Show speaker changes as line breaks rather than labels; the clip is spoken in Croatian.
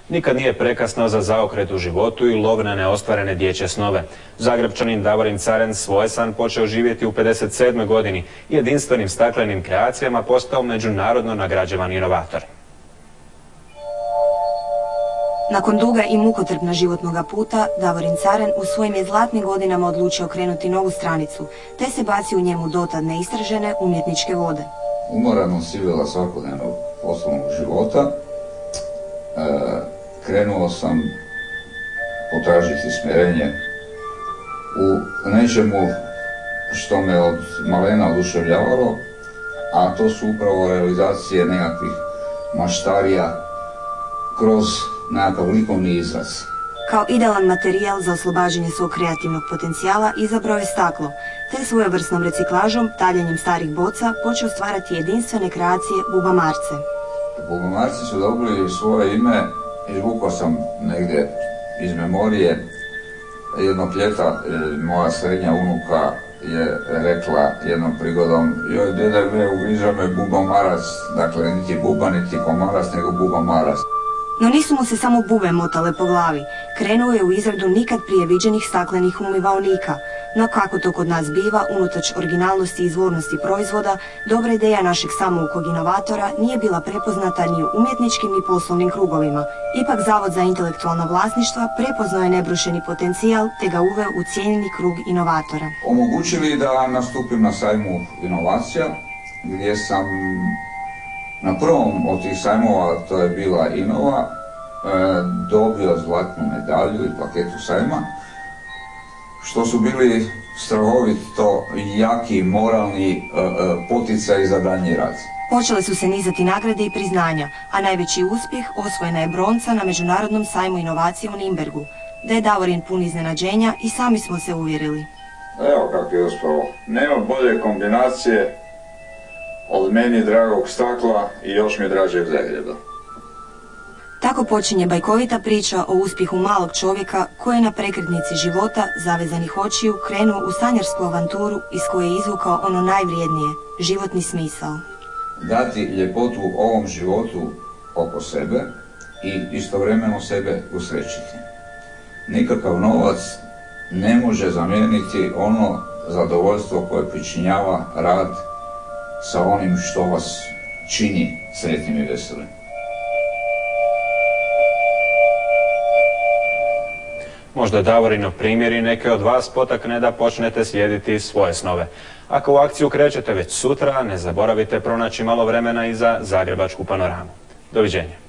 Nikad nije prekasno za zaokret u životu i lov na neostvarene dječje snove. Zagrebčanin Davorin Caren svoj san počeo živjeti u 57. godini i jedinstvenim staklenim kreacijama postao međunarodno nagrađivan inovator.
Nakon duga i mukotrpna životnoga puta, Davorin Caren u svojim je zlatnim godinama odlučio krenuti novu stranicu, te se baci u njemu dotad neistražene umjetničke vode.
Umoranost sivila svakodnevnog poslovnog života, krenuo sam potražiti smirenje u nečemu što me od malena oduševljavalo, a to su upravo realizacije nekakvih maštarija kroz nekakav likovni izraz.
Kao idealan materijal za oslobađanje svog kreativnog potencijala izabrao je staklo, te svojevrsnom reciklažom, taljanjem starih boca, počeo stvarati jedinstvene kreacije bubamarce.
Bubamarci su dobili svoje ime, izvukao sam negdje iz memorije. Jednog ljeta moja srednja unuka je rekla jednom prigodom: "Joj, deda, ugriza me bubamarac", dakle niti buba niti komarac, nego bubamarac.
No nisu mu se samo bube motale po glavi, krenuo je u izradu nikad prije viđenih staklenih umivaonika. No kako to kod nas biva, unatoč originalnosti i izvornosti proizvoda, dobra ideja našeg samoukog inovatora nije bila prepoznata ni u umjetničkim ni poslovnim krugovima. Ipak Zavod za intelektualno vlasništvo prepoznao je nebrušeni potencijal te ga uveo u cijenjeni krug inovatora.
Omogućili da nastupim na sajmu inovacija, gdje sam na prvom od tih sajmova, to je bila Innova, dobio zlatnu medalju i plaketu sajma, što su bili strahovito jaki moralni poticaj za daljnji rad.
Počele su se nizati nagrade i priznanja, a najveći uspjeh osvojena je bronca na Međunarodnom sajmu inovacija u Nürnbergu. Da je Davorin pun iznenađenja i sami smo se uvjerili.
Evo kako je uspjelo. Nema bolje kombinacije od meni dragog stakla i još mi dražeg Zagreba.
Tako počinje bajkovita priča o uspjehu malog čovjeka koji je na prekretnici života, zavezanih očiju, krenuo u sanjarsku avanturu iz koje je izvukao ono najvrijednije, životni smisao.
Dati ljepotu ovom životu oko sebe i istovremeno sebe usrećiti. Nikakav novac ne može zamijeniti ono zadovoljstvo koje pričinjava rad sa onim što vas čini sretnim i veselim.
Možda Davorinov primjer i neke od vas potakne da počnete slijediti svoje snove. Ako u akciju krećete već sutra, ne zaboravite pronaći malo vremena i za Zagrebačku panoramu. Doviđenja.